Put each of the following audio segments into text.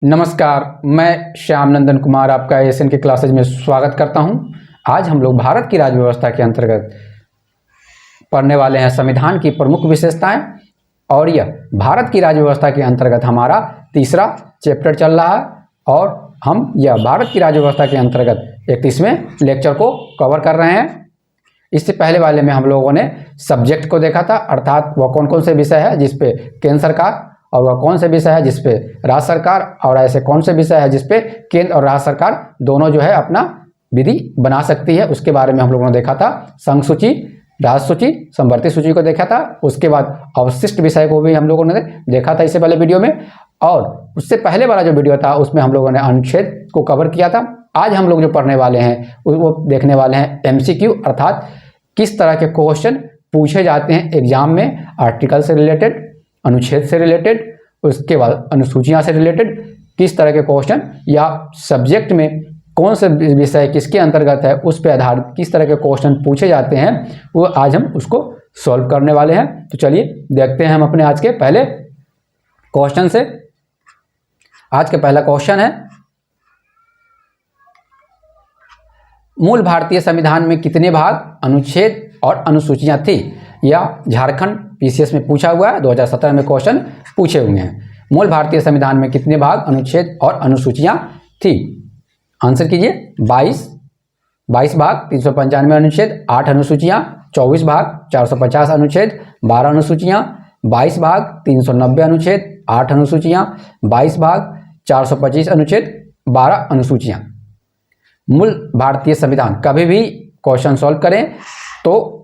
नमस्कार, मैं श्याम नंदन कुमार आपका एएसएन के क्लासेज में स्वागत करता हूं। आज हम लोग भारत की राज्य व्यवस्था के अंतर्गत पढ़ने वाले हैं संविधान की प्रमुख विशेषताएं, और यह भारत की राज्य व्यवस्था के अंतर्गत हमारा तीसरा चैप्टर चल रहा है और हम यह भारत की राज्य व्यवस्था के अंतर्गत 31वें लेक्चर को कवर कर रहे हैं। इससे पहले वाले में हम लोगों ने सब्जेक्ट को देखा था, अर्थात वह कौन कौन से विषय है जिसपे केंद्र सरकार और वह कौन से विषय है जिसपे राज्य सरकार, और ऐसे कौन से विषय है जिसपे केंद्र और राज्य सरकार दोनों जो है अपना विधि बना सकती है, उसके बारे में हम लोगों ने देखा था। संघ सूची, राज्य सूची, समवर्ती सूची को देखा था। उसके बाद अवशिष्ट विषय को भी हम लोगों ने देखा था इससे पहले वीडियो में, और उससे पहले वाला जो वीडियो था उसमें हम लोगों ने अनुच्छेद को कवर किया था। आज हम लोग जो पढ़ने वाले हैं वो देखने वाले हैं एमसीक्यू, अर्थात किस तरह के क्वेश्चन पूछे जाते हैं एग्जाम में आर्टिकल से रिलेटेड, अनुच्छेद से रिलेटेड, उसके बाद अनुसूचियां से रिलेटेड, किस तरह के क्वेश्चन या सब्जेक्ट में कौन से विषय किसके अंतर्गत है उस पर आधारित किस तरह के क्वेश्चन पूछे जाते हैं, वो आज हम उसको सॉल्व करने वाले हैं। तो चलिए देखते हैं हम अपने आज के पहले क्वेश्चन से। आज का पहला क्वेश्चन है, मूल भारतीय संविधान में कितने भाग, अनुच्छेद और अनुसूचियां थी? यह झारखंड पीसीएस में पूछा हुआ है, 2017 में क्वेश्चन पूछे हुए हैं। मूल भारतीय संविधान में कितने भाग, अनुच्छेद और अनुसूचियां थी? आंसर कीजिए। 22 भाग, 395 अनुच्छेद, 8 अनुसूचियां, 24 भाग, 450 अनुच्छेद, 12 अनुसूचियां, 22 भाग, 390 अनुच्छेद, 8 अनुसूचियां, 22 भाग, 425 अनुच्छेद, 12 अनुसूचियां। मूल भारतीय संविधान, कभी भी क्वेश्चन सॉल्व करें तो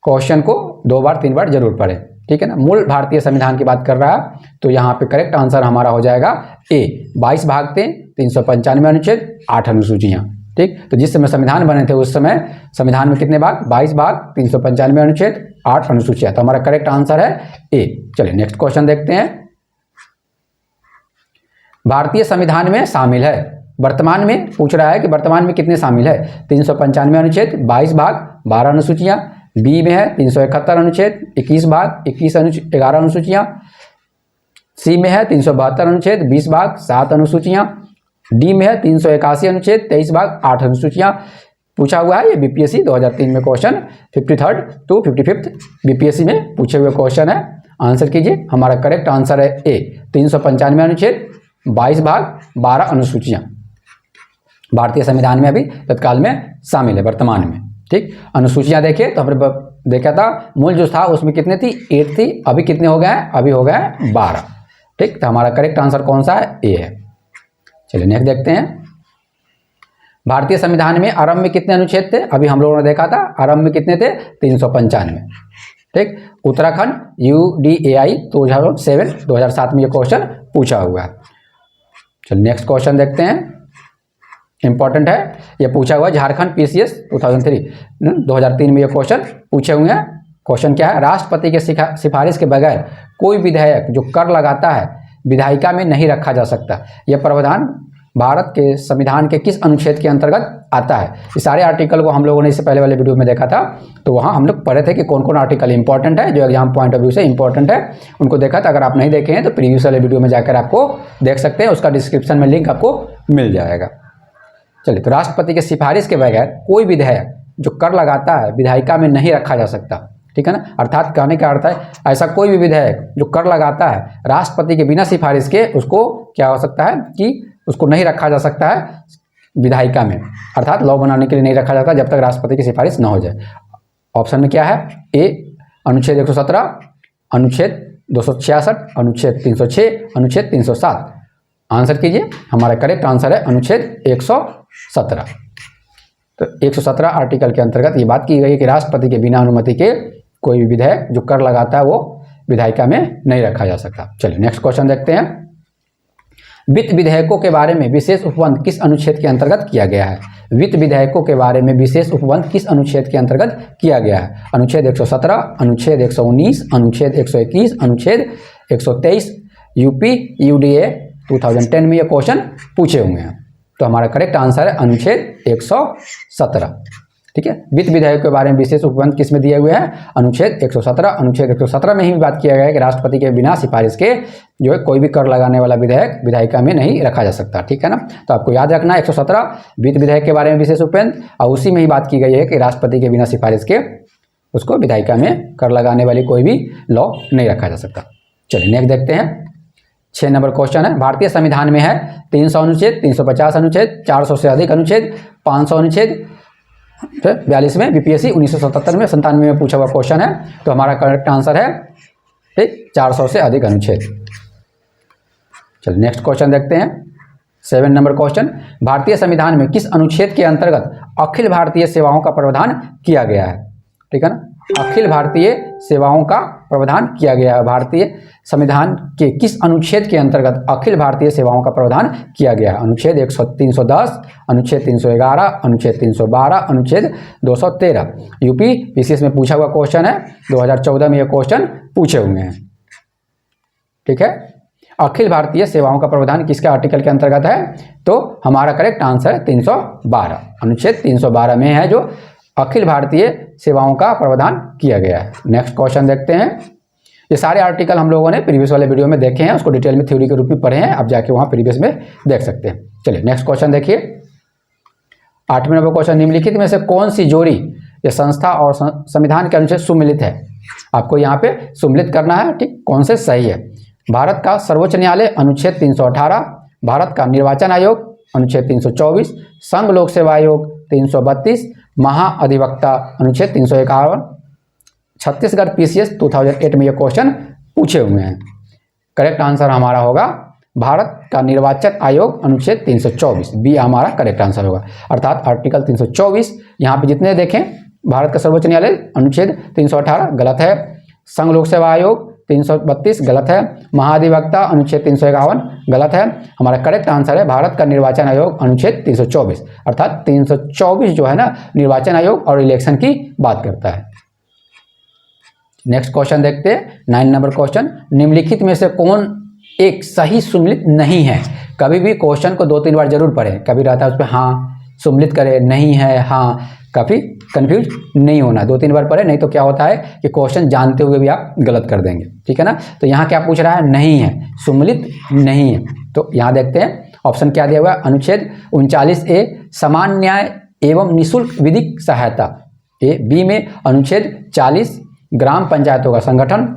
क्वेश्चन को 2 बार 3 बार जरूर पढ़ें, ठीक है ना। मूल भारतीय संविधान की बात कर रहा है तो यहाँ पे करेक्ट आंसर हमारा हो जाएगा ए। 22 भाग थे, 395 अनुच्छेद, 8 अनुसूचियां, ठीक। तो जिस समय संविधान बने थे उस समय संविधान में कितने भाग? 22 भाग, 395 अनुच्छेद, 8 अनुसूचियां। तो हमारा करेक्ट आंसर है ए। चलिए नेक्स्ट क्वेश्चन देखते हैं। भारतीय संविधान में शामिल है, वर्तमान में पूछ रहा है कि वर्तमान में कितने शामिल है? 395 अनुच्छेद, 22 भाग, 12 अनुसूचियां। बी में है 371 अनुच्छेद, 21 भाग, 11 अनुसूचियां। सी में है 372 अनुच्छेद, 20 भाग, 7 अनुसूचियां। डी में है 381 अनुच्छेद, 23 भाग, 8 अनुसूचियां। पूछा हुआ है ये बीपीएससी 2003 में question 53rd to 55th BPSC में पूछे हुए क्वेश्चन है। आंसर कीजिए। हमारा करेक्ट आंसर है ए। 395 अनुच्छेद, 22 भाग, 12 अनुसूचियां भारतीय संविधान में अभी तत्काल में शामिल है वर्तमान में, ठीक। अनुसूचियां देखिए तो हमने देखा था मूल जो था उसमें कितने थी? 8 थी। अभी कितने हो गए हैं? अभी हो गए हैं 12, ठीक। तो हमारा करेक्ट आंसर कौन सा है? ए है। चलिए नेक्स्ट देखते हैं। भारतीय संविधान में आरंभ में कितने अनुच्छेद थे? अभी हम लोगों ने देखा था आरंभ में कितने थे? 395, ठीक। उत्तराखंड UDAI 2007 में ये क्वेश्चन पूछा हुआ है। चलिए नेक्स्ट क्वेश्चन देखते हैं, इंपॉर्टेंट है, ये पूछा हुआ है झारखंड पीसीएस 2003 में ये क्वेश्चन पूछे हुए हैं। क्वेश्चन क्या है? राष्ट्रपति के सिफारिश के बगैर कोई विधेयक जो कर लगाता है विधायिका में नहीं रखा जा सकता। यह प्रावधान भारत के संविधान के किस अनुच्छेद के अंतर्गत आता है? इस सारे आर्टिकल को हम लोगों ने इससे पहले वाले वीडियो में देखा था, तो वहाँ हम लोग पढ़े थे कि कौन कौन आर्टिकल इंपॉर्टेंट है जो एग्जाम पॉइंट ऑफ व्यू से इंपॉर्टेंट है, उनको देखा था। अगर आप नहीं देखे हैं तो प्रीवियस वाले वीडियो में जाकर आपको देख सकते हैं, उसका डिस्क्रिप्शन में लिंक आपको मिल जाएगा। चलिए, तो राष्ट्रपति के सिफारिश के बगैर कोई विधेयक जो कर लगाता है विधायिका में नहीं रखा जा सकता, ठीक है ना। अर्थात कहने का अर्थ है ऐसा कोई भी विधेयक जो कर लगाता है राष्ट्रपति के बिना सिफारिश के उसको क्या हो सकता है कि उसको नहीं रखा जा सकता है विधायिका में, अर्थात लॉ बनाने के लिए नहीं रखा जाता जब तक राष्ट्रपति की सिफारिश न हो जाए। ऑप्शन में क्या है? ए अनुच्छेद 117, अनुच्छेद 266, अनुच्छेद 306, अनुच्छेद 307। आंसर कीजिए। हमारा करेक्ट आंसर है अनुच्छेद 117। तो 117 आर्टिकल के अंतर्गत ये बात की गई है कि राष्ट्रपति के बिना अनुमति के कोई भी विधेयक जो कर लगाता है वो विधायिका में नहीं रखा जा सकता। चलिए नेक्स्ट क्वेश्चन देखते हैं। वित्त विधेयकों के बारे में विशेष उपबंध किस अनुच्छेद के अंतर्गत किया गया है? वित्त विधेयकों के बारे में विशेष उपबंध किस अनुच्छेद के अंतर्गत किया गया है? अनुच्छेद 117, अनुच्छेद 119, अनुच्छेद 121, अनुच्छेद 123। यूपी UDA 2010 में ये क्वेश्चन पूछे हुए हैं। तो हमारा करेक्ट आंसर है अनुच्छेद 117। ठीक है। वित्त विधेयक के बारे में विशेष उपबंध किस में दिए हुए हैं? अनुच्छेद 117। अनुच्छेद 117 में ही बात किया गया है कि राष्ट्रपति के बिना सिफारिश के जो है कोई भी कर लगाने वाला विधेयक विधायिका में नहीं रखा जा सकता, ठीक है ना। तो आपको याद रखना 117 वित्त विधेयक के बारे में विशेष उपबंध, और उसी में ही बात की गई है कि राष्ट्रपति के बिना सिफारिश के उसको विधायिका में कर लगाने वाली कोई भी लॉ नहीं रखा जा सकता। चलिए नेक्स्ट देखते हैं। 6 नंबर क्वेश्चन है, भारतीय संविधान में है 300 अनुच्छेद, 350 अनुच्छेद, 400 से अधिक अनुच्छेद, 500 अनुच्छेद, 42 में बीपीएससी 1977 में 97 में पूछा हुआ क्वेश्चन है। तो हमारा करेक्ट आंसर है ठीक 400 से अधिक अनुच्छेद। चलिए नेक्स्ट क्वेश्चन देखते हैं। 7 नंबर क्वेश्चन, भारतीय संविधान में किस अनुच्छेद के अंतर्गत अखिल भारतीय सेवाओं का प्रावधान किया गया है? ठीक है ना, अखिल भारतीय सेवाओं का प्रावधान किया गया है। भारतीय संविधान के किस अनुच्छेद के अंतर्गत अखिल भारतीय सेवाओं का प्रावधान किया गया है? अनुच्छेद 310, अनुच्छेद 311, अनुच्छेद 312, अनुच्छेद 213। यूपी पीसीएस में पूछा हुआ क्वेश्चन है, 2014 में यह क्वेश्चन पूछे हुए हैं। ठीक है, अखिल भारतीय सेवाओं का प्रावधान किसके आर्टिकल के अंतर्गत है? तो हमारा करेक्ट आंसर है 312, अनुच्छेद 312 में है जो अखिल भारतीय सेवाओं का प्रावधान किया गया है। नेक्स्ट क्वेश्चन देखते हैं। ये सारे आर्टिकल हम लोगों ने प्रीवियस वाले वीडियो में देखे हैं, उसको डिटेल में थ्योरी के रूप में पढ़े हैं, आप जाके वहाँ प्रीवियस में देख सकते हैं। चलिए नेक्स्ट क्वेश्चन देखिए। 8वें नंबर क्वेश्चन, निम्नलिखित में से कौन सी जोड़ी या संस्था और संविधान के अनुच्छेद सुमिलित है? आपको यहाँ पे सुमिलित करना है, ठीक, कौन से सही है। भारत का सर्वोच्च न्यायालय अनुच्छेद 318, भारत का निर्वाचन आयोग अनुच्छेद 324, संघ लोक सेवा आयोग 332, महाअधिवक्ता अनुच्छेद 351, छत्तीसगढ़ पीसीएस 2008 में ये क्वेश्चन पूछे हुए हैं। करेक्ट आंसर हमारा होगा भारत का निर्वाचन आयोग अनुच्छेद 324, बी हमारा करेक्ट आंसर होगा। अर्थात आर्टिकल 324 यहाँ पे जितने देखें, भारत का सर्वोच्च न्यायालय अनुच्छेद 318 गलत है, संघ लोक सेवा आयोग 332 गलत है, महाधिवक्ता अनुच्छेद 351 गलत है। हमारा करेक्ट आंसर है भारत का निर्वाचन आयोग अनुच्छेद 324। अर्थात 324 जो है ना निर्वाचन आयोग और इलेक्शन की बात करता है। नेक्स्ट क्वेश्चन देखते हैं। 9 नंबर क्वेश्चन, निम्नलिखित में से कौन एक सही सुमिलित नहीं है? कभी भी क्वेश्चन को 2-3 बार जरूर पढ़ें, कभी रहता है उस पर हाँ सुमिलित करें, नहीं है हाँ, काफ़ी कंफ्यूज नहीं होना, 2-3 बार पढ़े, नहीं तो क्या होता है कि क्वेश्चन जानते हुए भी आप गलत कर देंगे। ठीक है ना, तो यहाँ क्या पूछ रहा है? नहीं है, सुमिलित नहीं है। तो यहाँ देखते हैं ऑप्शन क्या दिया हुआ है। अनुच्छेद 39A समान न्याय एवं निःशुल्क विधिक सहायता, ए। बी में अनुच्छेद 40 ग्राम पंचायतों का संगठन,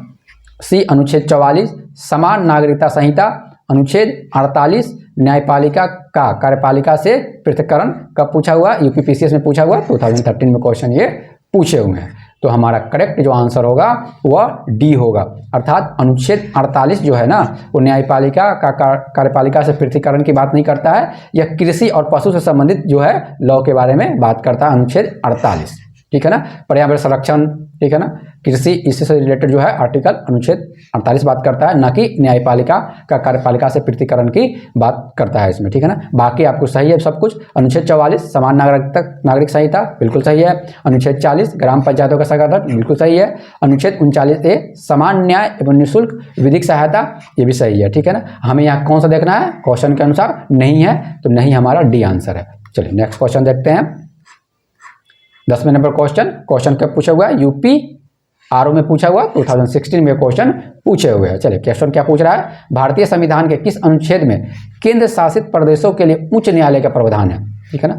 सी अनुच्छेद 44 समान नागरिकता संहिता, अनुच्छेद 48 न्यायपालिका का कार्यपालिका से पृथक्करण। कब पूछा हुआ? यूपी पीसीएस में पूछा हुआ, 2013 में क्वेश्चन ये पूछे हुए हैं। तो हमारा करेक्ट जो आंसर होगा वह डी होगा। अर्थात अनुच्छेद 48 जो है ना वो न्यायपालिका का कार्यपालिका से पृथक्करण की बात नहीं करता है, यह कृषि और पशु से संबंधित जो है लॉ के बारे में बात करता है, अनुच्छेद 48। ठीक है ना, पर्यावरण संरक्षण, ठीक है ना, कृषि, इससे रिलेटेड जो है आर्टिकल अनुच्छेद 48 बात करता है, ना कि न्यायपालिका का कार्यपालिका से पृथक्करण की बात करता है इसमें। ठीक है ना, बाकी आपको सही है सब कुछ। अनुच्छेद 44 समान नागरिक संहिता बिल्कुल सही है। अनुच्छेद 40 ग्राम पंचायतों का संगठन बिल्कुल सही है। अनुच्छेद 39A समान न्याय एवं निःशुल्क विधिक सहायता ये भी सही है। ठीक है ना, हमें यहाँ कौन सा देखना है? क्वेश्चन के अनुसार नहीं है, तो नहीं हमारा डी आंसर है। चलिए नेक्स्ट क्वेश्चन देखते हैं। 10वें नंबर क्वेश्चन कब पूछा हुआ है? यूपी आरओ में पूछा हुआ, 2016 में क्वेश्चन पूछे हुए हैं। चलिए क्वेश्चन क्या पूछ रहा है? भारतीय संविधान के किस अनुच्छेद में केंद्र शासित प्रदेशों के लिए उच्च न्यायालय का प्रावधान है? ठीक है ना,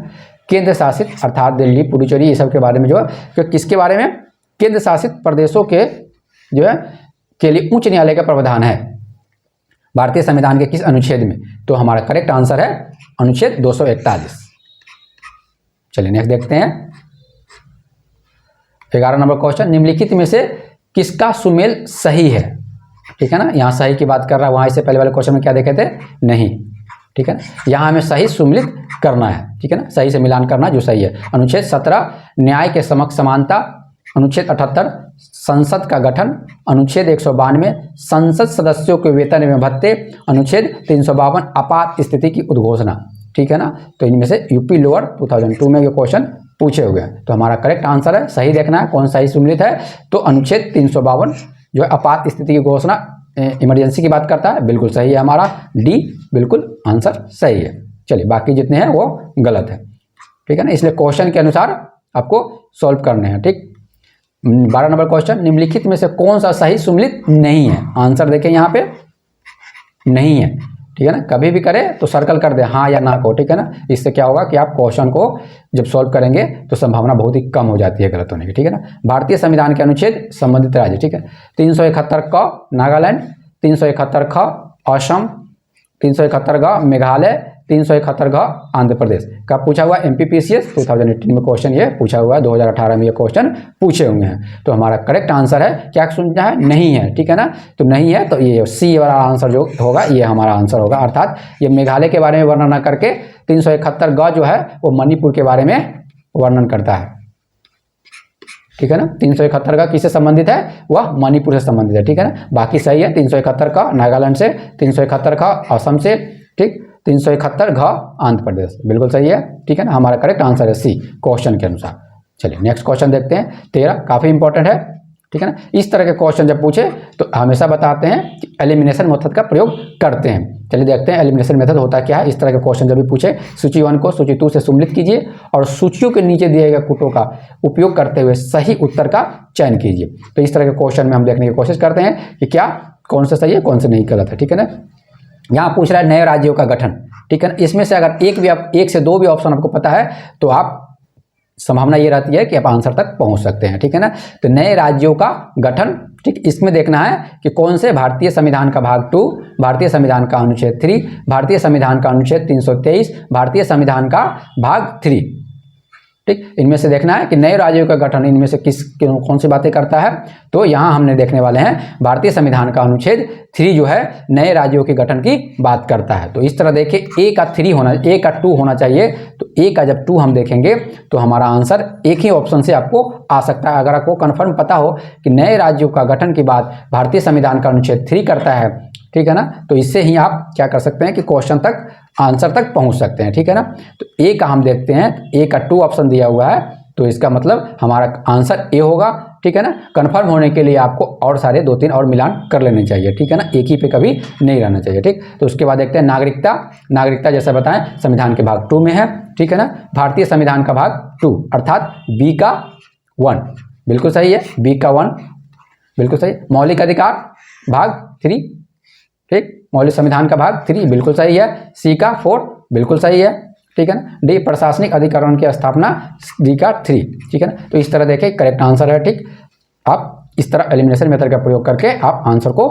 केंद्र शासित अर्थात दिल्ली, पुडुचेरी, ये सब के बारे में जो है, किसके बारे में? केंद्र शासित प्रदेशों के जो है के लिए उच्च न्यायालय का प्रावधान है भारतीय संविधान के किस अनुच्छेद में? तो हमारा करेक्ट आंसर है अनुच्छेद 241। चलिए नेक्स्ट देखते हैं। 11 नंबर क्वेश्चन, निम्नलिखित में से किसका सुमेल सही है? ठीक है ना, यहाँ सही की बात कर रहा है, वहाँ इससे पहले वाले क्वेश्चन में क्या देखे थे? नहीं। ठीक है ना, यहाँ हमें सही सुमिलित करना है। ठीक है ना, सही से मिलान करना जो सही है। अनुच्छेद 17 न्याय के समक्ष समानता, अनुच्छेद 78 संसद का गठन, अनुच्छेद 192 संसद सदस्यों के वेतन एवं भत्ते, अनुच्छेद 352 आपात स्थिति की उद्घोषणा। ठीक है ना, तो इनमें से यूपी लोअर 2002 में ये क्वेश्चन पूछे हुए हैं। तो हमारा करेक्ट आंसर है, सही देखना है कौन सही सुमिलित है। तो अनुच्छेद 352 जो है आपात स्थिति की घोषणा, इमरजेंसी की बात करता है, बिल्कुल सही है हमारा डी, बिल्कुल आंसर सही है। चलिए बाकी जितने हैं वो गलत है। ठीक है ना, इसलिए क्वेश्चन के अनुसार आपको सॉल्व करने हैं। ठीक, 12 नंबर क्वेश्चन, निम्नलिखित में से कौन सा सही सुमेलित नहीं है? आंसर देखें यहाँ पे, नहीं है। ठीक है ना, कभी भी करें तो सर्कल कर दे हाँ या ना को। ठीक है ना, इससे क्या होगा कि आप क्वेश्चन को जब सॉल्व करेंगे तो संभावना बहुत ही कम हो जाती है गलत होने की। ठीक है ना, भारतीय संविधान के अनुच्छेद संबंधित राज्य। ठीक है, 371 क नागालैंड, 371 ख असम, 371 ग मेघालय, 371 ग आंध्र प्रदेश। कब पूछा हुआ? MPPCS 2018 में क्वेश्चन ये पूछा हुआ है, 2018 में ये क्वेश्चन पूछे हुए हैं। तो हमारा करेक्ट आंसर है, क्या सुनना है? नहीं है। ठीक है ना, तो नहीं है तो ये सी वाला आंसर जो होगा ये हमारा आंसर होगा। अर्थात ये मेघालय के बारे में वर्णन न करके 371 ग जो है वो मणिपुर के बारे में वर्णन करता है। ठीक है ना, 371 का किससे संबंधित है? वह मणिपुर से संबंधित है। ठीक है ना, बाकी सही है। 371 का नागालैंड से, 371 का असम से, ठीक, 371 घ आंध्र प्रदेश, बिल्कुल सही है। ठीक है ना, हमारा करेक्ट आंसर है सी क्वेश्चन के अनुसार। चलिए नेक्स्ट क्वेश्चन देखते हैं, 13, काफी इंपॉर्टेंट है। ठीक है ना, इस तरह के क्वेश्चन जब पूछे तो हमेशा बताते हैं कि एलिमिनेशन मेथड का प्रयोग करते हैं। चलिए देखते हैं एलिमिनेशन मेथड होता क्या है। इस तरह के क्वेश्चन जब भी पूछे, सूची 1 को सूची 2 से सम्मिलित कीजिए और सूचियों के नीचे दिए गए कूटों का उपयोग करते हुए सही उत्तर का चयन कीजिए। तो इस तरह के क्वेश्चन में हम देखने की कोशिश करते हैं कि क्या कौन सा सही है कौन से नहीं गलत है। ठीक है ना, यहाँ पूछ रहा है नए राज्यों का गठन। ठीक है ना, इसमें से अगर एक से दो भी ऑप्शन आपको पता है तो आप संभावना ये रहती है कि आप आंसर तक पहुंच सकते हैं। ठीक है ना, तो नए राज्यों का गठन, ठीक, इसमें देखना है कि कौन से भारतीय संविधान का भाग 2, भारतीय संविधान का अनुच्छेद 3, भारतीय संविधान का अनुच्छेद 323, भारतीय संविधान का भाग 3। ठीक, इनमें से देखना है कि नए राज्यों का गठन इनमें से कौन सी बातें करता है। तो यहाँ हमने देखने वाले हैं भारतीय संविधान का अनुच्छेद 3 जो है नए राज्यों के गठन की बात करता है। तो इस तरह देखिए A का 3 होना, A का 2 होना चाहिए। तो A का जब 2 हम देखेंगे तो हमारा आंसर एक ही ऑप्शन से आपको आ सकता है। अगर आपको कन्फर्म पता हो कि नए राज्यों का गठन की बात भारतीय संविधान का अनुच्छेद 3 करता है, ठीक है ना, तो इससे ही आप क्या कर सकते हैं कि क्वेश्चन तक, आंसर तक पहुंच सकते हैं। ठीक है ना, तो ए का हम देखते हैं, ए का 2 ऑप्शन दिया हुआ है तो इसका मतलब हमारा आंसर ए होगा। ठीक है ना, कंफर्म होने के लिए आपको और सारे 2-3 और मिलान कर लेने चाहिए। ठीक है ना, एक ही पे कभी नहीं रहना चाहिए। ठीक, तो उसके बाद देखते हैं नागरिकता। नागरिकता जैसा बताएं संविधान के भाग 2 में है। ठीक है ना, भारतीय संविधान का भाग 2 अर्थात बी का 1 बिल्कुल सही है, बी का 1 बिल्कुल सही। मौलिक अधिकार भाग 3, ठीक, मौलिक संविधान का भाग 3 बिल्कुल सही है। सी का 4 बिल्कुल सही है। ठीक है ना, डी प्रशासनिक अधिकरण की स्थापना, डी का 3। ठीक है ना, तो इस तरह देखें करेक्ट आंसर है। ठीक, आप इस तरह एलिमिनेशन मेथड का प्रयोग करके आप आंसर को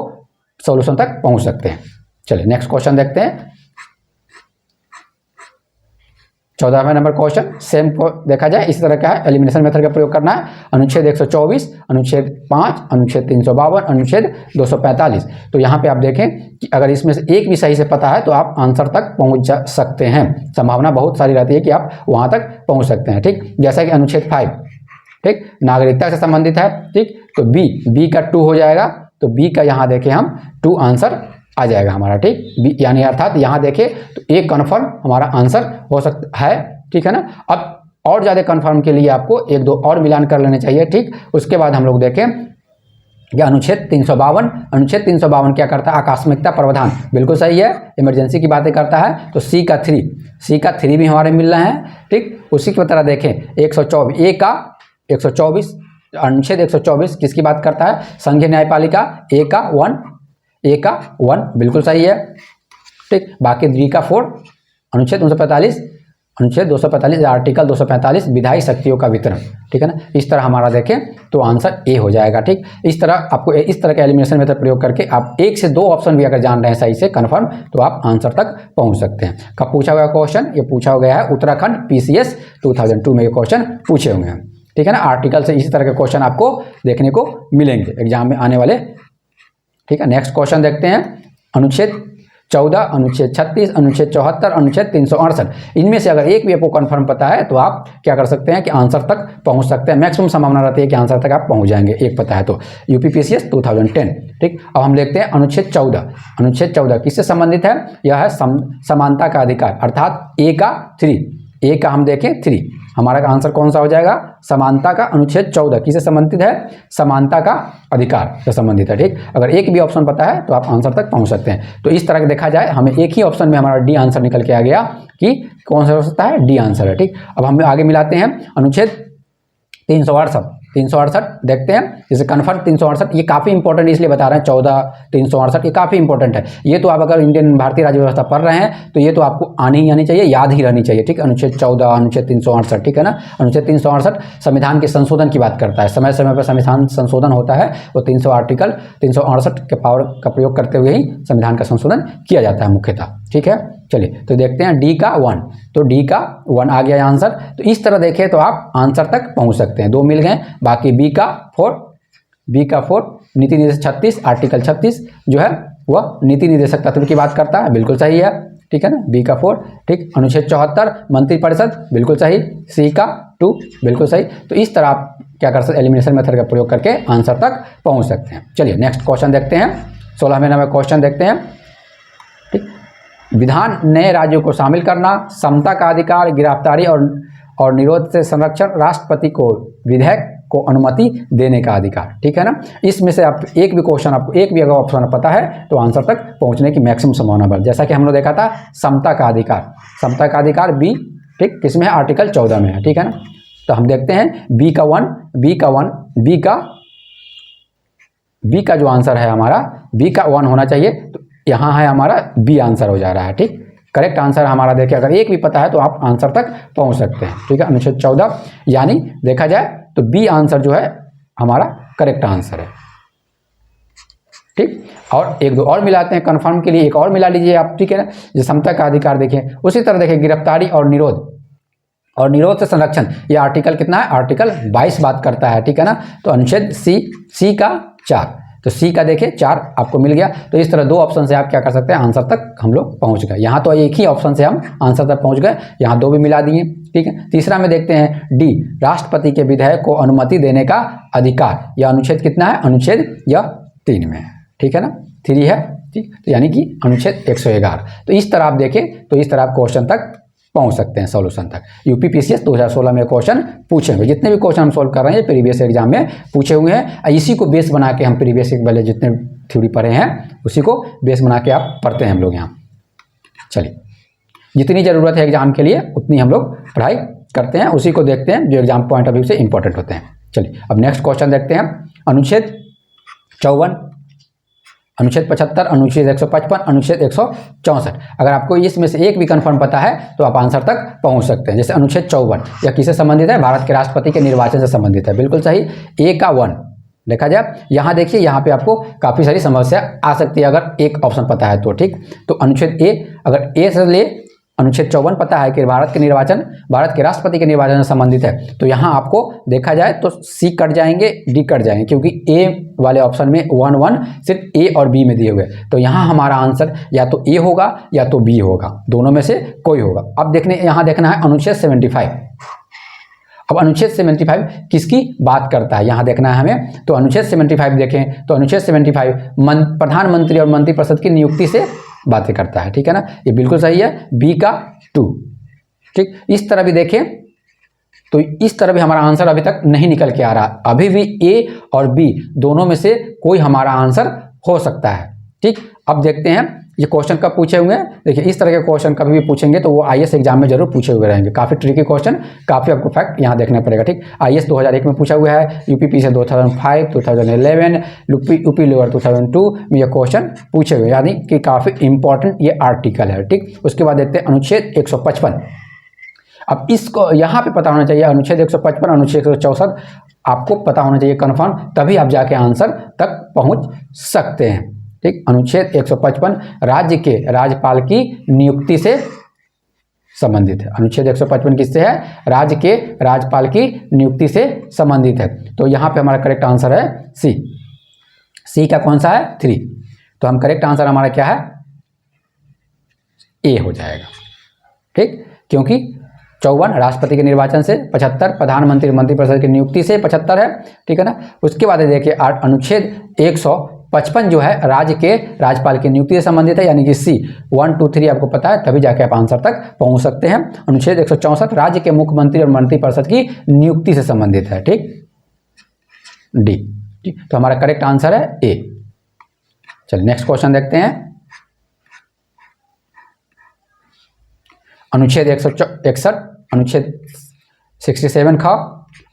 सॉल्यूशन तक पहुंच सकते हैं। चलिए नेक्स्ट क्वेश्चन देखते हैं, 14वां नंबर क्वेश्चन सेम को देखा जाए इस तरह का है, एलिमिनेशन मेथड का प्रयोग करना है। अनुच्छेद 124, अनुच्छेद 5, अनुच्छेद 352, अनुच्छेद 245। तो यहाँ पे आप देखें कि अगर इसमें से एक भी सही से पता है तो आप आंसर तक पहुँच जा सकते हैं। संभावना बहुत सारी रहती है कि आप वहाँ तक पहुँच सकते हैं। ठीक, जैसा कि अनुच्छेद 5, ठीक, नागरिकता से संबंधित है। ठीक, तो बी का 2 हो जाएगा। तो बी का यहाँ देखें हम 2 आंसर आ जाएगा हमारा। ठीक, बी यानी अर्थात यहाँ देखें तो एक कन्फर्म हमारा आंसर हो सकता है। ठीक है ना, अब और ज़्यादा कन्फर्म के लिए आपको 1-2 और मिलान कर लेने चाहिए। ठीक, उसके बाद हम लोग देखें कि अनुच्छेद 352, अनुच्छेद 352 क्या करता है? आकस्मिकता प्रावधान बिल्कुल सही है, इमरजेंसी की बातें करता है। तो सी का 3 भी हमारे मिल रहे हैं। ठीक, उसी की तरह देखें 124, ए का 124, अनुच्छेद 124 किसकी बात करता है? संघीय न्यायपालिका, ए का 1 बिल्कुल सही है। ठीक, बाकी डी का 4, अनुच्छेद 245, अनुच्छेद 245, आर्टिकल 245 विधायी शक्तियों का वितरण। ठीक है ना, इस तरह हमारा देखें तो आंसर ए हो जाएगा। ठीक, इस तरह आपको इस तरह का एलिमिनेशन मेथड प्रयोग करके आप 1 से 2 ऑप्शन भी अगर जान रहे हैं सही से कन्फर्म तो आप आंसर तक पहुंच सकते हैं। कब पूछा हुआ क्वेश्चन? ये पूछा गया है उत्तराखंड PCS 2002 में ये क्वेश्चन पूछे हुए हैं। ठीक है ना, आर्टिकल से इसी तरह के क्वेश्चन आपको देखने को मिलेंगे एग्जाम में आने वाले। ठीक है, नेक्स्ट क्वेश्चन देखते हैं, अनुच्छेद 14, अनुच्छेद 36, अनुच्छेद 74, अनुच्छेद 368। इनमें से अगर एक भी आपको कंफर्म पता है तो आप क्या कर सकते हैं कि आंसर तक पहुंच सकते हैं। मैक्सिमम संभावना रहती है कि आंसर तक आप पहुंच जाएंगे एक पता है तो। UPPCS 2010। ठीक, अब हम देखते हैं अनुच्छेद 14। अनुच्छेद 14 किससे संबंधित है? यह है समानता का अधिकार अर्थात ए का 3। ए का हम देखें 3, हमारा आंसर कौन सा हो जाएगा? समानता का अनुच्छेद 14 किससे संबंधित है? समानता का अधिकार से संबंधित है। ठीक, अगर एक भी ऑप्शन पता है तो आप आंसर तक पहुंच सकते हैं। तो इस तरह के देखा जाए हमें एक ही ऑप्शन में हमारा डी आंसर निकल के आ गया कि कौन सा हो सकता है? डी आंसर है। ठीक, अब हम आगे मिलाते हैं अनुच्छेद 368 देखते हैं, जैसे कन्फर्म 368, ये काफ़ी इंपॉर्टेंट इसलिए बता रहे हैं, 14 368 ये काफ़ी इंपॉर्टेंट है। ये तो आप अगर इंडियन भारतीय राज्य व्यवस्था पढ़ रहे हैं तो ये तो आपको आनी ही आनी चाहिए, याद ही रहनी चाहिए, ठीक। अनुच्छेद 14, अनुच्छेद 368, ठीक है ना। अनुच्छेद 368 संविधान के संशोधन की बात करता है, समय समय पर संविधान संशोधन होता है, वो 368 के पावर का प्रयोग करते हुए ही संविधान का संशोधन किया जाता है मुख्यतः, ठीक है। चलिए तो देखते हैं डी का 1, तो डी का 1 आ गया आंसर। तो इस तरह देखें तो आप आंसर तक पहुंच सकते हैं, 2 मिल गए। बाकी बी का 4 नीति निर्देशक 36, आर्टिकल 36 जो है वह नीति निर्देशक तत्व की बात करता है, बिल्कुल सही है, ठीक है ना, बी का 4, ठीक। अनुच्छेद 74 मंत्रिपरिषद, बिल्कुल सही। सी का 2 बिल्कुल सही। तो इस तरह आप क्या कर सकते, एलिमिनेशन मेथड का प्रयोग करके आंसर तक पहुंच सकते हैं। चलिए नेक्स्ट क्वेश्चन देखते हैं, 16वें नंबर क्वेश्चन देखते हैं, ठीक। विधान नए राज्यों को शामिल करना, समता का अधिकार, गिरफ्तारी और निरोध से संरक्षण, राष्ट्रपति को विधेयक को अनुमति देने का अधिकार, ठीक है ना। इसमें से आप एक भी क्वेश्चन, आपको एक भी अगर ऑप्शन पता है तो आंसर तक पहुंचने की मैक्सिमम संभावना बढ़, जैसा कि हम लोग देखा था समता का अधिकार बी, ठीक, किसमें है, आर्टिकल 14 में है, ठीक है ना। तो हम देखते हैं बी का जो आंसर है हमारा बी का 1 होना चाहिए, तो यहाँ है हमारा बी आंसर हो जा रहा है, ठीक। करेक्ट आंसर हमारा देखिए, अगर एक भी पता है तो आप आंसर तक पहुंच सकते हैं, ठीक है। अनुच्छेद 14 यानी देखा जाए तो बी आंसर जो है हमारा करेक्ट आंसर है, ठीक। और एक दो और मिलाते हैं कंफर्म के लिए, एक और मिला लीजिए आप, ठीक है ना। जो समता का अधिकार देखिए, उसी तरह देखिए गिरफ्तारी और निरोध से संरक्षण, ये आर्टिकल कितना है, आर्टिकल 22 बात करता है, ठीक है ना। तो अनुच्छेद सी का 4, तो सी का देखिए 4 आपको मिल गया। तो इस तरह 2 ऑप्शन से आप क्या कर सकते हैं, आंसर तक हम लोग पहुंच गए। यहाँ तो एक ही ऑप्शन से हम आंसर तक पहुंच गए, यहाँ 2 भी मिला दिए, ठीक है। तीसरा में देखते हैं डी, राष्ट्रपति के विधेयक को अनुमति देने का अधिकार, यह अनुच्छेद कितना है, अनुच्छेद यह 3 में है, ठीक है ना, 3 है, ठीक। तो यानी कि अनुच्छेद 111। तो इस तरह आप देखें तो इस तरह आप क्वेश्चन तक पहुंच सकते हैं, सॉल्यूशन तक। यूपीपीसीएस 2016 में क्वेश्चन पूछे हुए, जितने भी क्वेश्चन हम सॉल्व कर रहे हैं प्रीवियस एग्जाम में पूछे हुए हैं, इसी को बेस बना के हम प्रीवियस वाले जितने थ्योरी पढ़े हैं उसी को बेस बना के आप पढ़ते हैं हम लोग यहाँ। चलिए, जितनी ज़रूरत है एग्जाम के लिए उतनी हम लोग पढ़ाई करते हैं, उसी को देखते हैं जो एग्जाम पॉइंट ऑफ व्यू से इंपॉर्टेंट होते हैं। चलिए अब नेक्स्ट क्वेश्चन देखते हैं, अनुच्छेद 54, अनुच्छेद 75, अनुच्छेद 155, अनुच्छेद 164। अगर आपको इसमें से एक भी कंफर्म पता है तो आप आंसर तक पहुंच सकते हैं। जैसे अनुच्छेद 54, यह किससे संबंधित है, भारत के राष्ट्रपति के निर्वाचन से संबंधित है, बिल्कुल सही। ए का 1 देखा जाए, यहाँ देखिए, यहाँ पे आपको काफ़ी सारी समस्या आ सकती है अगर एक ऑप्शन पता है तो, ठीक। तो अनुच्छेद ए, अगर ए से ले अनुच्छेद 54 पता है कि भारत के राष्ट्रपति के निर्वाचन से संबंधित है, तो यहाँ आपको देखा जाए तो सी कट जाएंगे, डी कट जाएंगे, क्योंकि ए वाले ऑप्शन में 1 सिर्फ ए और बी में दिए हुए, तो यहाँ हमारा आंसर या तो ए होगा या तो बी होगा, दोनों में से कोई होगा। अब यहाँ देखना है अनुच्छेद 75। अब अनुच्छेद 75 किसकी बात करता है, यहाँ देखना है हमें। तो अनुच्छेद 75 देखें तो अनुच्छेद 75 प्रधानमंत्री और मंत्रिपरिषद की नियुक्ति से बातें करता है, ठीक है ना, ये बिल्कुल सही है, बी का 2, ठीक। इस तरह भी देखें तो इस तरह भी हमारा आंसर अभी तक नहीं निकल के आ रहा, अभी भी ए और बी दोनों में से कोई हमारा आंसर हो सकता है, ठीक। अब देखते हैं ये क्वेश्चन कब पूछे हुए हैं। देखिए, इस तरह के क्वेश्चन कभी भी पूछेंगे तो वो आईएएस एग्जाम में जरूर पूछे हुए रहेंगे, काफ़ी ट्रिकी क्वेश्चन, काफ़ी आपको फैक्ट यहाँ देखना पड़ेगा, ठीक। आईएएस 2001 में पूछा हुआ है, यूपीपीसीएस 2005, 2011, यूपी लेवल 2002 में ये क्वेश्चन पूछे हुए, यानी कि काफ़ी इंपॉर्टेंट ये आर्टिकल है, ठीक। उसके बाद देखते हैं अनुच्छेद 155। अब इसको यहाँ पे पता होना चाहिए, अनुच्छेद 155, अनुच्छेद 164 आपको पता होना चाहिए कन्फर्म, तभी आप जाके आंसर तक पहुँच सकते हैं, ठीक। अनुच्छेद 155 राज्य के राज्यपाल की नियुक्ति से संबंधित है। अनुच्छेद 155 किससे है, राज्य के राज्यपाल की नियुक्ति से संबंधित है। तो यहाँ पे हमारा करेक्ट आंसर है सी का कौन सा है, 3। तो हम करेक्ट आंसर हमारा क्या है, ए हो जाएगा, ठीक। क्योंकि 54 राष्ट्रपति के निर्वाचन से, 75 प्रधानमंत्री मंत्रिपरिषद की नियुक्ति से 75 है, ठीक है ना। उसके बाद देखिए अनुच्छेद 155 जो है राज्य के राज्यपाल की नियुक्ति से संबंधित है, यानी कि सी 1 2 3 आपको पता है, तभी जाके आप आंसर तक पहुंच सकते हैं। अनुच्छेद 164 राज्य के मुख्यमंत्री और मंत्रिपरिषद की नियुक्ति से संबंधित है, ठीक, डी, ठीक। तो हमारा करेक्ट आंसर है ए। चलिए नेक्स्ट क्वेश्चन देखते हैं, अनुच्छेद 161, अनुच्छेद 67 का,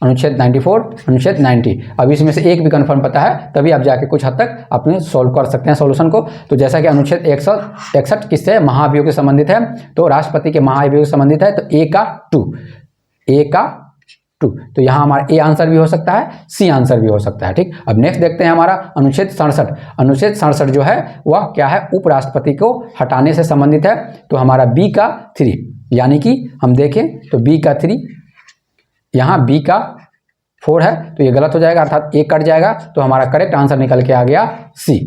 अनुच्छेद 94, अनुच्छेद 90। अब इसमें से एक भी कन्फर्म पता है तभी आप जाके कुछ हद तक अपने सॉल्व कर सकते हैं सॉल्यूशन को। तो जैसा कि अनुच्छेद 61 किससे महाभियोग से संबंधित है, तो राष्ट्रपति के महाभियोग से संबंधित है, तो ए का 2, तो यहाँ हमारा ए आंसर भी हो सकता है, सी आंसर भी हो सकता है। ठीक, अब नेक्स्ट देखते हैं हमारा अनुच्छेद 67। अनुच्छेद 67 जो है वह क्या है, उपराष्ट्रपति को हटाने से संबंधित है, तो हमारा बी का 3, यानी कि हम देखें तो बी का 3, यहाँ बी का 4 है, तो ये गलत हो जाएगा, अर्थात ए कट जाएगा, तो हमारा करेक्ट आंसर निकल के आ गया सी।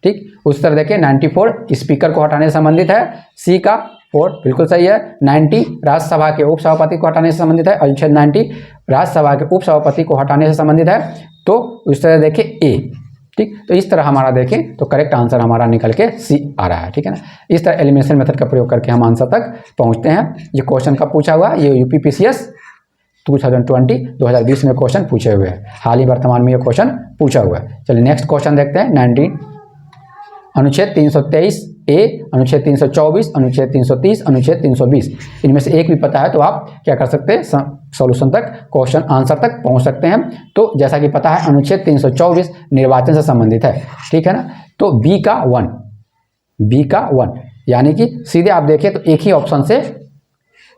ठीक, उस तरह देखें 94 स्पीकर को हटाने से संबंधित है, सी का 4 बिल्कुल सही है। 90 राज्यसभा के उपसभापति को हटाने से संबंधित है, अनुच्छेद 90 राज्यसभा के उपसभापति को हटाने से संबंधित है, तो उस तरह देखें ए। ठीक, तो इस तरह हमारा देखें तो करेक्ट आंसर हमारा निकल के सी आ रहा है। ठीक है ना, इस तरह एलिमिनेशन मेथड का प्रयोग करके हम आंसर तक पहुंचते हैं। ये क्वेश्चन कब पूछा हुआ, ये यूपीपीसीएस 2020 में क्वेश्चन पूछे हुए हैं, हाल ही वर्तमान में ये क्वेश्चन पूछा हुआ है। चलिए नेक्स्ट क्वेश्चन देखते हैं। 19 अनुच्छेद 323 ए, अनुच्छेद 324, अनुच्छेद 330, अनुच्छेद 320, इनमें से एक भी पता है तो आप क्या कर सकते हैं, सॉल्यूशन तक, क्वेश्चन आंसर तक पहुंच सकते हैं। तो जैसा कि पता है अनुच्छेद 324 निर्वाचन से संबंधित है। ठीक है ना, तो बी का 1, यानी कि सीधे आप देखें तो एक ही ऑप्शन से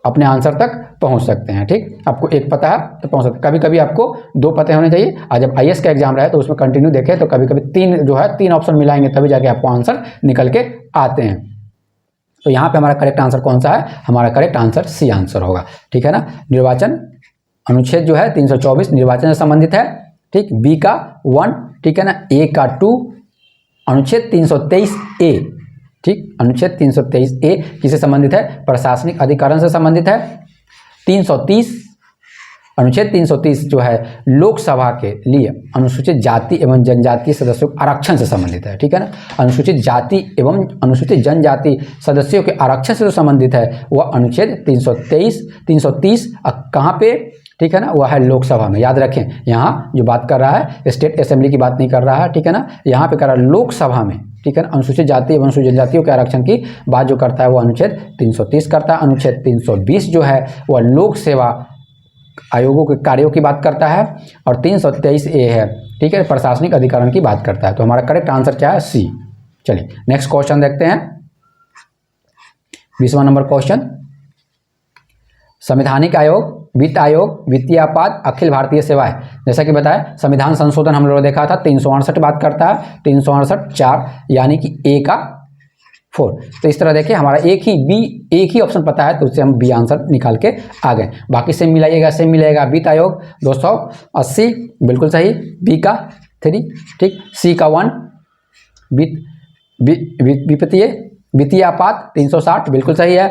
अपने आंसर तक पहुंच सकते हैं। ठीक, आपको एक पता है तो पहुंच सकते हैं, कभी कभी आपको 2 पते होने चाहिए, और जब आईएएस का एग्जाम रहे तो उसमें कंटिन्यू देखें तो कभी कभी 3 ऑप्शन मिलाएंगे तभी जाके आपको आंसर निकल के आते हैं। तो यहाँ पे हमारा करेक्ट आंसर कौन सा है, हमारा करेक्ट आंसर सी आंसर होगा। ठीक है ना, निर्वाचन अनुच्छेद जो है 324 निर्वाचन से संबंधित है। ठीक, बी का 1, ठीक है ना, ए का 2, अनुच्छेद 323 ए, ठीक, अनुच्छेद 323 ए किससे संबंधित है, प्रशासनिक अधिकरण से संबंधित है। 330 अनुच्छेद 330 जो है लोकसभा के लिए अनुसूचित जाति एवं जनजाति सदस्यों के आरक्षण से संबंधित है। ठीक है ना, अनुसूचित जाति एवं अनुसूचित जनजाति सदस्यों के आरक्षण से जो संबंधित है वह अनुच्छेद 330 कहाँ पे, ठीक है ना, वह है लोकसभा में। याद रखें, यहाँ जो बात कर रहा है स्टेट असेंबली की बात नहीं कर रहा है। ठीक है ना, यहाँ पे कर रहा है लोकसभा में। ठीक है ना, अनुसूचित जाति एवं अनुसूचित जनजातियों के आरक्षण की बात जो करता है वो अनुच्छेद 330 करता है। अनुच्छेद 320 जो है वह लोक सेवा आयोगों के कार्यों की बात करता है, और 323 ए है, ठीक है, प्रशासनिक अधिकरण की बात करता है। तो हमारा करेक्ट आंसर क्या है, सी। चलिए नेक्स्ट क्वेश्चन देखते हैं। 20वां नंबर क्वेश्चन, संवैधानिक आयोग, वित्त आयोग, वित्तीय आपात, अखिल भारतीय सेवाएं। जैसा कि बताया संविधान संशोधन हम लोगों ने देखा था 368 बात करता है, 368 4, यानी कि ए का 4। तो इस तरह देखिए हमारा एक ही ऑप्शन पता है तो उससे हम बी आंसर निकाल के आ गए। बाकी सेम मिलाइएगा, सेम मिलेगा। वित्त आयोग 280 बिल्कुल सही, बी का 3, ठीक, सी का 1, वित्तीय आपात 360 बिल्कुल सही है।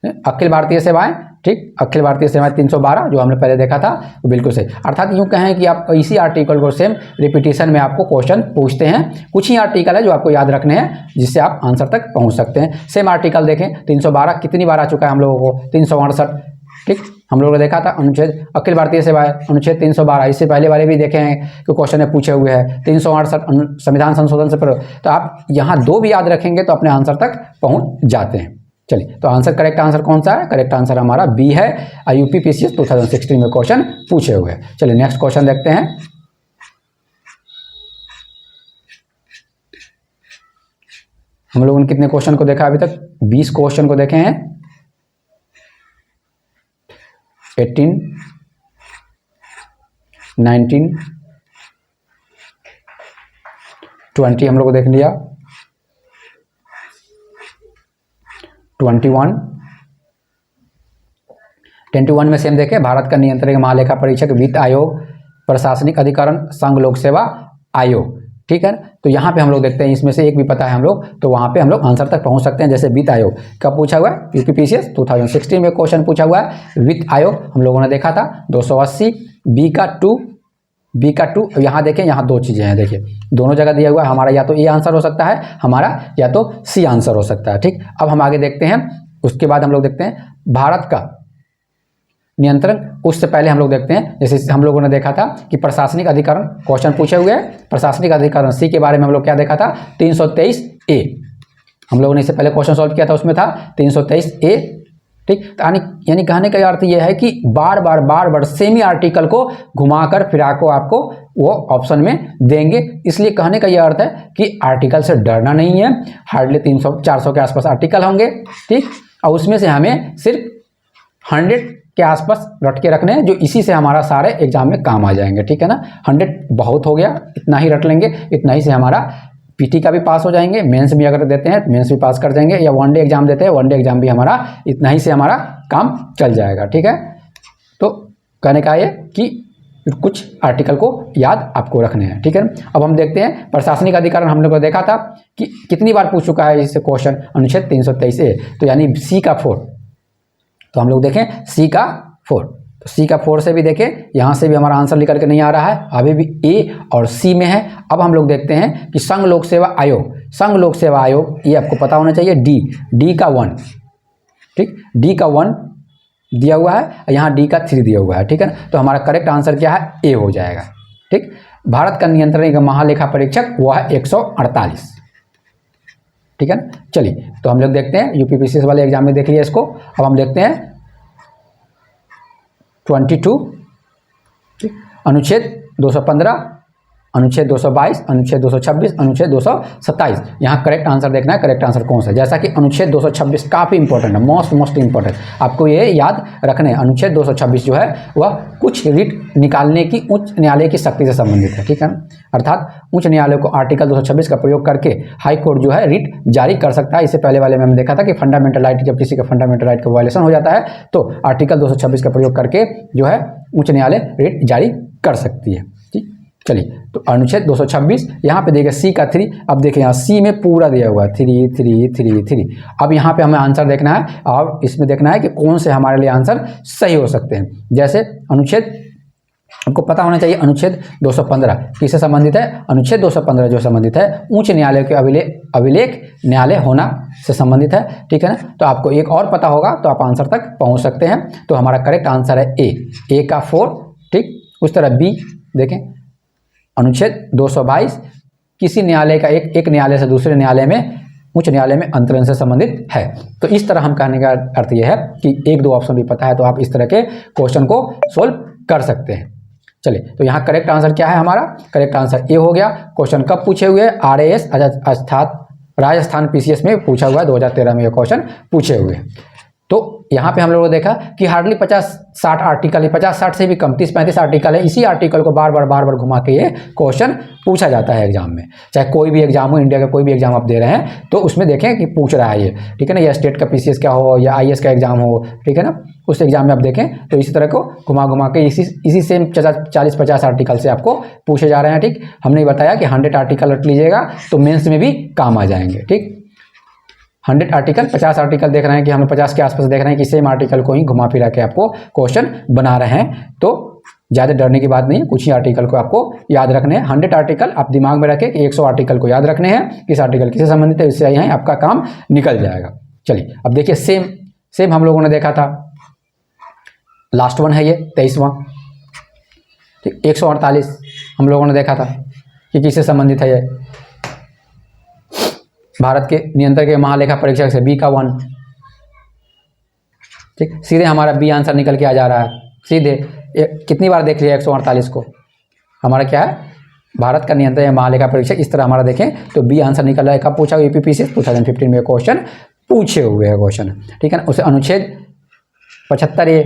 अखिल भारतीय सेवाएं, ठीक, अखिल भारतीय सेवाएं 312 जो हमने पहले देखा था वो बिल्कुल सही। अर्थात यूँ कहें कि आप इसी आर्टिकल को सेम रिपीटिशन में आपको क्वेश्चन पूछते हैं। कुछ ही आर्टिकल है जो आपको याद रखने हैं जिससे आप आंसर तक पहुंच सकते हैं। सेम आर्टिकल देखें 312 कितनी बार आ चुका है हम लोगों को, 368, ठीक, हम लोगों ने देखा था। अनुच्छेद अखिल भारतीय सेवाएं अनुच्छेद 312, इससे पहले वाले भी देखे हैं कि क्वेश्चन में पूछे हुए हैं। 368 संविधान संशोधन से पर, तो आप यहाँ 2 भी याद रखेंगे तो अपने आंसर तक पहुँच जाते हैं। चलिए, तो आंसर करेक्ट आंसर कौन सा है, करेक्ट आंसर हमारा बी है। यूपीपीसीएस 2016 में क्वेश्चन पूछे हुए हैं। चलिए नेक्स्ट क्वेश्चन देखते हैं। हम लोगों ने कितने क्वेश्चन को देखा अभी तक, 20 क्वेश्चन को देखे हैं। 18, 19, 20 हम लोग को देख लिया, 21 में सेम देखें, भारत का नियंत्रक महालेखा परीक्षक, वित्त आयोग, प्रशासनिक अधिकरण, संघ लोक सेवा आयोग। ठीक है, तो यहाँ पे हम लोग देखते हैं इसमें से एक भी पता है हम लोग तो वहाँ पे हम लोग आंसर तक पहुँच सकते हैं। जैसे वित्त आयोग कब पूछा हुआ है, यूपीपीसीएस 2016 में क्वेश्चन पूछा हुआ है। वित्त आयोग हम लोगों ने देखा था 280, बी का 2। यहाँ देखें, यहाँ 2 चीज़ें हैं, देखिए दोनों जगह दिया हुआ है। हमारा या तो ए आंसर हो सकता है हमारा, या तो सी आंसर हो सकता है। ठीक, अब हम आगे देखते हैं। उसके बाद हम लोग देखते हैं भारत का नियंत्रण। उससे पहले हम लोग देखते हैं, जैसे हम लोगों ने देखा था कि प्रशासनिक अधिकरण क्वेश्चन पूछे हुए हैं। प्रशासनिक अधिकरण सी के बारे में हम लोग क्या देखा था, 323 ए। हम लोगों ने इससे पहले क्वेश्चन सॉल्व किया था, उसमें था 323 ए। ठीक। यानी कहने का अर्थ यह है कि बार बार सेम ही आर्टिकल को घुमाकर फिरा को आपको वो ऑप्शन में देंगे। इसलिए कहने का यह अर्थ है कि आर्टिकल से डरना नहीं है। हार्डली 300-400 के आसपास आर्टिकल होंगे, ठीक। और उसमें से हमें सिर्फ 100 के आसपास रट के रखने हैं, जो इसी से हमारा सारे एग्जाम में काम आ जाएंगे, ठीक है ना। 100 बहुत हो गया, इतना ही रट लेंगे, इतना ही से हमारा पीटी का भी पास हो जाएंगे। मेंस भी अगर देते हैं मेंस भी पास कर जाएंगे, या वनडे एग्जाम देते हैं वनडे एग्जाम भी हमारा इतना ही से हमारा काम चल जाएगा, ठीक है। तो कहने का ये कि कुछ आर्टिकल को याद आपको रखने हैं, ठीक है। अब हम देखते हैं प्रशासनिक अधिकरण। हम लोग को देखा था कि कितनी बार पूछ चुका है इससे क्वेश्चन, अनुच्छेद 323A, तो यानी सी का 4। तो हम लोग देखें सी का 4, तो सी का 4 से भी देखें, यहाँ से भी हमारा आंसर निकल के नहीं आ रहा है, अभी भी ए और सी में है। अब हम लोग देखते हैं कि संघ लोक सेवा आयोग, संघ लोक सेवा आयोग ये आपको पता होना चाहिए, डी का 1, ठीक, डी का 1 दिया हुआ है, यहाँ डी का 3 दिया हुआ है, ठीक है ना। तो हमारा करेक्ट आंसर क्या है, ए हो जाएगा, ठीक। भारत का नियंत्रण का महालेखा परीक्षक वो है 148, ठीक है ना। चलिए तो हम लोग देखते हैं यूपीपीसीएस वाले एग्जाम में देख लिया इसको। अब हम देखते हैं 22, ठीक, अनुच्छेद 215, अनुच्छेद 222, अनुच्छेद 226, अनुच्छेद 227। यहाँ करेक्ट आंसर देखना है, करेक्ट आंसर कौन सा है। जैसा कि अनुच्छेद 226 काफ़ी इंपॉर्टेंट है, मोस्ट इंपॉर्टेंट, आपको ये याद रखने। अनुच्छेद 226 जो है वह कुछ रिट निकालने की उच्च न्यायालय की शक्ति से संबंधित है, ठीक है। अर्थात उच्च न्यायालय को आर्टिकल 226 का प्रयोग करके हाई कोर्ट जो है रिट जारी कर सकता है। इससे पहले वाले में हमने देखा था कि फंडामेंटल राइट, जब किसी का फंडामेंटल राइट का वायलेशन हो जाता है तो आर्टिकल 226 का प्रयोग करके जो है उच्च न्यायालय रिट जारी कर सकती है, ठीक। चलिए तो अनुच्छेद 226 यहाँ पे देखिए सी का 3। अब देखिए यहाँ सी में पूरा दिया हुआ है 3 3 3 3। अब यहाँ पे हमें आंसर देखना है और इसमें देखना है कि कौन से हमारे लिए आंसर सही हो सकते हैं। जैसे अनुच्छेद हमको पता होना चाहिए, अनुच्छेद 215 किससे संबंधित है, अनुच्छेद 215 जो संबंधित है उच्च न्यायालय के अभिलेख न्यायालय होना से संबंधित है, ठीक है ना। तो आपको एक और पता होगा तो आप आंसर तक पहुँच सकते हैं। तो हमारा करेक्ट आंसर है ए का 4, ठीक। उस तरह बी देखें, अनुच्छेद 222 किसी न्यायालय का एक न्यायालय से दूसरे न्यायालय में उच्च न्यायालय में अंतरण से संबंधित है। तो इस तरह हम कहने का अर्थ यह है कि 1-2 ऑप्शन भी पता है तो आप इस तरह के क्वेश्चन को सोल्व कर सकते हैं। चलिए तो यहाँ करेक्ट आंसर क्या है, हमारा करेक्ट आंसर ए हो गया। क्वेश्चन कब पूछे हुए, RAS राजस्थान PCS में पूछा हुआ है, 2013 में ये क्वेश्चन पूछे हुए। तो यहाँ पे हम लोगों ने देखा कि हार्डली 50-60 आर्टिकल है, 50-60 से भी कम 30-35 आर्टिकल है। इसी आर्टिकल को बार बार घुमा के ये क्वेश्चन पूछा जाता है एग्जाम में। चाहे कोई भी एग्जाम हो, इंडिया का कोई भी एग्जाम आप दे रहे हैं तो उसमें देखें कि पूछ रहा है ये, ठीक है ना। या स्टेट का PCS का हो या IAS का एग्जाम हो, ठीक है ना, उस एग्जाम में आप देखें तो इसी तरह को घुमा के इसी सेम 40-50 आर्टिकल से आपको पूछे जा रहे हैं, ठीक। हमने बताया कि 100 आर्टिकल रट लीजिएगा तो मेंस में भी काम आ जाएंगे, ठीक। 100 आर्टिकल, 50 आर्टिकल देख रहे हैं कि हमें 50 के आसपास देख रहे हैं कि सेम आर्टिकल को ही घुमा फिरा के आपको क्वेश्चन बना रहे हैं। तो ज़्यादा डरने की बात नहीं है, कुछ ही आर्टिकल को आपको याद रखने हैं। 100 आर्टिकल आप दिमाग में रखें कि 100 आर्टिकल को याद रखने हैं, किस आर्टिकल किससे संबंधित है, इससे यहाँ आपका काम निकल जाएगा। चलिए अब देखिए सेम हम लोगों ने देखा था, लास्ट वन है ये 23वां, ठीक। 148 हम लोगों ने देखा था कि किससे संबंधित है ये, भारत के नियंत्रक के महालेखा परीक्षक से, बी का 1, ठीक। सीधे हमारा बी आंसर निकल के आ जा रहा है सीधे। कितनी बार देख लिया 148 को, हमारा क्या है, भारत का नियंत्रक या महालेखा परीक्षक। इस तरह हमारा देखें तो बी आंसर निकल रहा है। कब पूछा, यूपीपीसीएस 2015 में क्वेश्चन पूछे हुए हैं क्वेश्चन, ठीक है ना। उसे अनुच्छेद 75A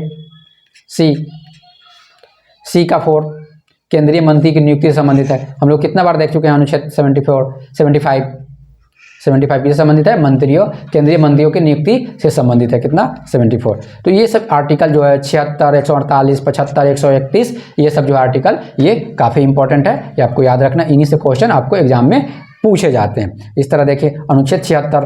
सी का 4 केंद्रीय मंत्री की नियुक्ति से संबंधित है। हम लोग कितना बार देख चुके हैं, अनुच्छेद 75 से संबंधित है, मंत्रियों, केंद्रीय मंत्रियों की नियुक्ति से संबंधित है, कितना 74। तो ये सब आर्टिकल जो है 76, 148, 75, 131, ये सब जो है आर्टिकल ये काफ़ी इंपॉर्टेंट है, ये आपको याद रखना। इन्हीं से क्वेश्चन आपको एग्जाम में पूछे जाते हैं। इस तरह देखिए अनुच्छेद 76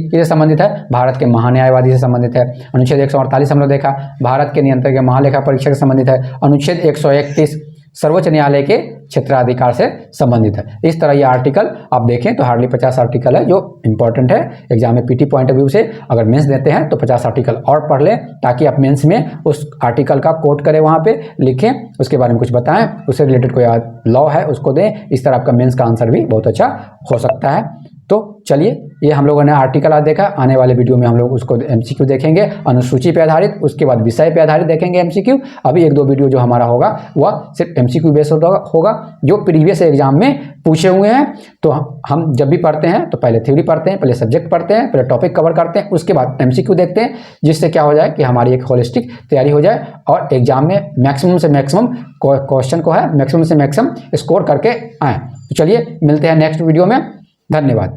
किससे संबंधित है, भारत के महान्यायवादी से संबंधित है। अनुच्छेद 148 हम लोग देखा, भारत के नियंत्रक के महालेखा परीक्षक से संबंधित है। अनुच्छेद 131 सर्वोच्च न्यायालय के क्षेत्राधिकार से संबंधित है। इस तरह ये आर्टिकल आप देखें तो हार्डली 50 आर्टिकल है जो इंपॉर्टेंट है एग्जाम में पीटी पॉइंट ऑफ व्यू से। अगर मेंस देते हैं तो 50 आर्टिकल और पढ़ लें ताकि आप मेंस में उस आर्टिकल का कोट करें, वहाँ पे लिखें, उसके बारे में कुछ बताएं, उससे रिलेटेड कोई लॉ है उसको दें। इस तरह आपका मेंस का आंसर भी बहुत अच्छा हो सकता है। तो चलिए, ये हम लोगों ने आर्टिकल आज देखा। आने वाले वीडियो में हम लोग उसको एमसीक्यू देखेंगे अनुसूची पे आधारित, उसके बाद विषय पे आधारित देखेंगे एमसीक्यू। अभी 1-2 वीडियो जो हमारा होगा वह सिर्फ एमसीक्यू बेस्ड होगा जो प्रीवियस एग्जाम में पूछे हुए हैं। तो हम जब भी पढ़ते हैं तो पहले थ्योरी पढ़ते हैं, पहले सब्जेक्ट पढ़ते हैं, पहले टॉपिक कवर करते हैं, उसके बाद एमसीक्यू देखते हैं, जिससे क्या हो जाए कि हमारी एक होलिस्टिक तैयारी हो जाए और एग्जाम में मैक्सिमम से मैक्सिमम क्वेश्चन को है मैक्सिमम से मैक्सिमम स्कोर करके आए। तो चलिए मिलते हैं नेक्स्ट वीडियो में। धन्यवाद।